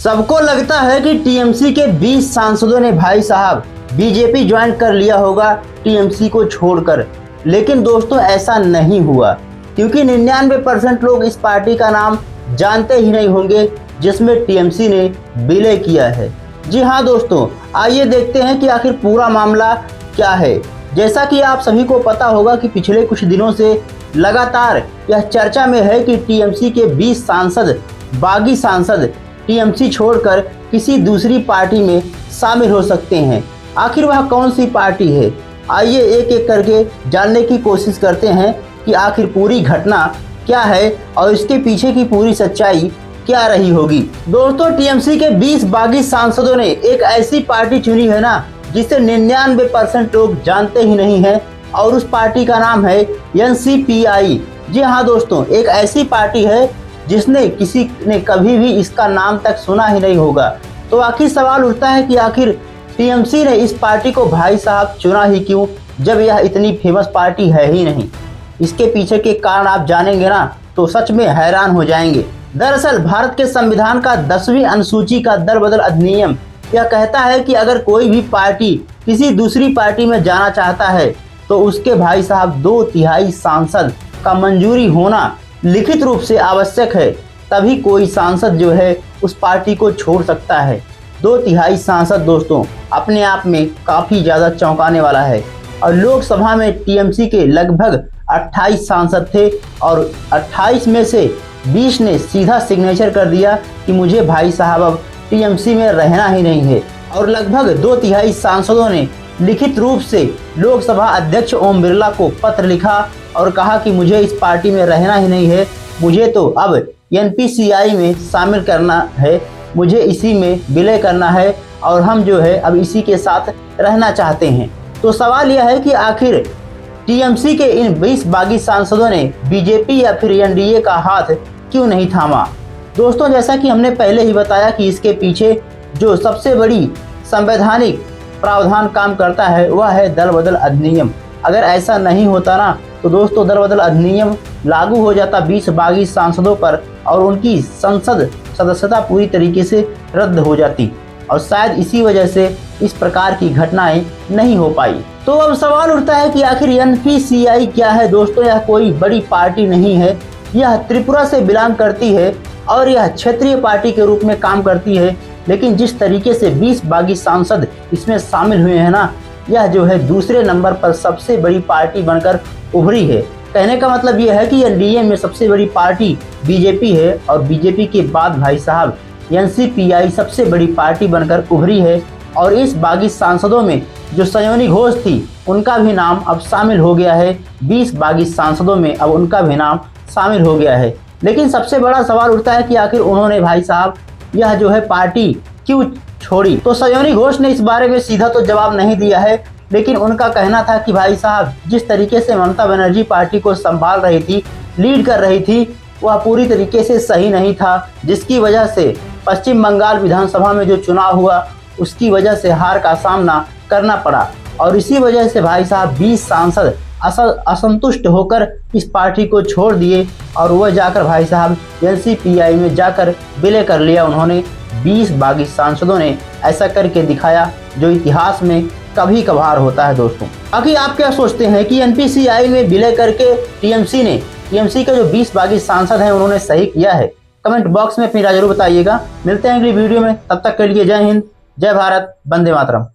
सबको लगता है कि टीएमसी के 20 सांसदों ने भाई साहब बीजेपी ज्वाइन कर लिया होगा टीएमसी को छोड़कर, लेकिन दोस्तों ऐसा नहीं हुआ, क्योंकि 99% लोग इस पार्टी का नाम जानते ही नहीं होंगे जिसमें टीएमसी ने विलय किया है। जी हाँ दोस्तों, आइए देखते हैं कि आखिर पूरा मामला क्या है। जैसा कि आप सभी को पता होगा कि पिछले कुछ दिनों से लगातार यह चर्चा में है कि टीएमसी के 20 सांसद, बागी सांसद टीएमसी छोड़कर किसी दूसरी पार्टी में शामिल हो सकते हैं। आखिर वह कौन सी पार्टी है, आइए एक एक करके जानने की कोशिश करते हैं कि आखिर पूरी घटना क्या है और इसके पीछे की पूरी सच्चाई क्या रही होगी। दोस्तों, टीएमसी के 20 बागी सांसदों ने एक ऐसी पार्टी चुनी है ना जिसे 99% लोग जानते ही नहीं हैं, और उस पार्टी का नाम है एनसीपीआई। जी हाँ दोस्तों, एक ऐसी पार्टी है जिसने किसी ने कभी भी इसका नाम तक सुना ही नहीं होगा। तो आखिर सवाल उठता है कि आखिर टीएमसी ने इस पार्टी को भाई साहब चुना ही क्यों, जब यह इतनी फेमस पार्टी है ही नहीं। इसके पीछे के कारण आप जानेंगे ना तो सच में हैरान हो जाएंगे। दरअसल भारत के संविधान का 10वीं अनुसूची का दल बदल अधिनियम यह कहता है कि अगर कोई भी पार्टी किसी दूसरी पार्टी में जाना चाहता है तो उसके भाई साहब 2/3 सांसद का मंजूरी होना लिखित रूप से आवश्यक है, तभी कोई सांसद जो है उस पार्टी को छोड़ सकता है। 2/3 सांसद दोस्तों अपने आप में काफ़ी ज़्यादा चौंकाने वाला है। और लोकसभा में टीएमसी के लगभग 28 सांसद थे और 28 में से 20 ने सीधा सिग्नेचर कर दिया कि मुझे भाई साहब अब टीएमसी में रहना ही नहीं है। और लगभग 2/3 सांसदों ने लिखित रूप से लोकसभा अध्यक्ष ओम बिरला को पत्र लिखा और कहा कि मुझे इस पार्टी में रहना ही नहीं है, मुझे तो अब एनपीसीआई में शामिल करना है, मुझे इसी में विलय करना है और हम जो है अब इसी के साथ रहना चाहते हैं। तो सवाल यह है कि आखिर टीएमसी के इन 20 बागी सांसदों ने बीजेपी या फिर एनडीए का हाथ क्यों नहीं थामा। दोस्तों, जैसा कि हमने पहले ही बताया कि इसके पीछे जो सबसे बड़ी संवैधानिक प्रावधान काम करता है वह है दल बदल अधिनियम। अगर ऐसा नहीं होता ना तो दोस्तों दल बदल अधिनियम लागू हो जाता 20 बागी सांसदों पर और उनकी संसद सदस्यता पूरी तरीके से रद्द हो जाती, और शायद इसी वजह से इस प्रकार की घटनाएं नहीं हो पाई। तो अब सवाल उठता है कि आखिर एनपीसीआई क्या है। दोस्तों, यह कोई बड़ी पार्टी नहीं है, यह त्रिपुरा से बिलोंग करती है और यह क्षेत्रीय पार्टी के रूप में काम करती है। लेकिन जिस तरीके से 20 बागी सांसद इसमें शामिल हुए हैं ना, यह जो है दूसरे नंबर पर सबसे बड़ी पार्टी बनकर उभरी है। कहने का मतलब यह है कि एनडीए में सबसे बड़ी पार्टी बीजेपी है और बीजेपी के बाद भाई साहब एनसीपीआई सबसे बड़ी पार्टी बनकर उभरी है। और इस बागी सांसदों में जो सयोनी घोष थी उनका भी नाम अब शामिल हो गया है। 20 बागी सांसदों में अब उनका भी नाम शामिल हो गया है। लेकिन सबसे बड़ा सवाल उठता है कि आखिर उन्होंने भाई साहब यह जो है पार्टी क्यों छोड़ी। तो सयोनी घोष ने इस बारे में सीधा तो जवाब नहीं दिया है, लेकिन उनका कहना था कि भाई साहब जिस तरीके से ममता बनर्जी पार्टी को संभाल रही थी, लीड कर रही थी, वह पूरी तरीके से सही नहीं था, जिसकी वजह से पश्चिम बंगाल विधानसभा में जो चुनाव हुआ उसकी वजह से हार का सामना करना पड़ा। और इसी वजह से भाई साहब 20 सांसद असंतुष्ट होकर इस पार्टी को छोड़ दिए और वह जाकर भाई साहब एनसीपीआई में जाकर विलय कर लिया। उन्होंने 20 बागी सांसदों ने ऐसा करके दिखाया जो इतिहास में कभी कभार होता है। दोस्तों, आखिर आप क्या सोचते हैं कि एनपीसीआई में विलय करके टीएमसी के जो 20 बागी सांसद हैं उन्होंने सही किया है? कमेंट बॉक्स में अपनी राय जरूर बताइएगा। मिलते हैं अगली वीडियो में, तब तक के लिए जय हिंद, जय भारत, वंदे मातरम।